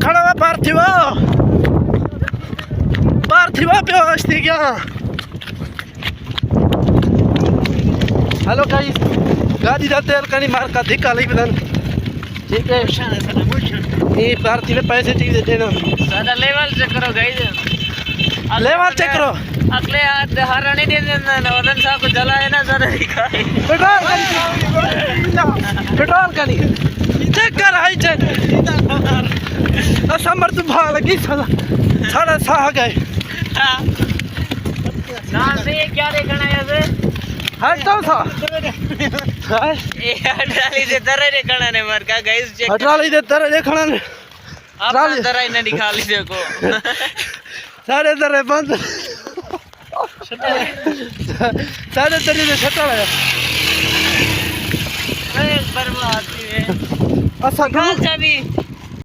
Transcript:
खड़ा हुआ पार्थिव बेहोश थी क्या। हेलो गाइस, गाड़ी का तेल कहीं मार का धिक्का नहीं बदन। ठीक है, ये पार्थिव पैसे चाहिए देना। सादा लेवल चेक करो गाइस, लेवल चेक करो। अगले हराने दे देना वदन साहब को जलाए ना सादा दिखाई। पेट्रोल का नहीं चेक कर, हाई चेक असमर तू भाग लगी साढ़े साह गए। नाम से ये क्या देखना है ऐसे हटो सा ये ट्राली से तरह देखना ने मर का गाइस चेक ट्राली दे तरह देखना ने आप तरह ही नहीं दिखा ली देखो साढ़े तरह बंद साढ़े तरह से छटा है एक बार वो आती है अच्छा चाबी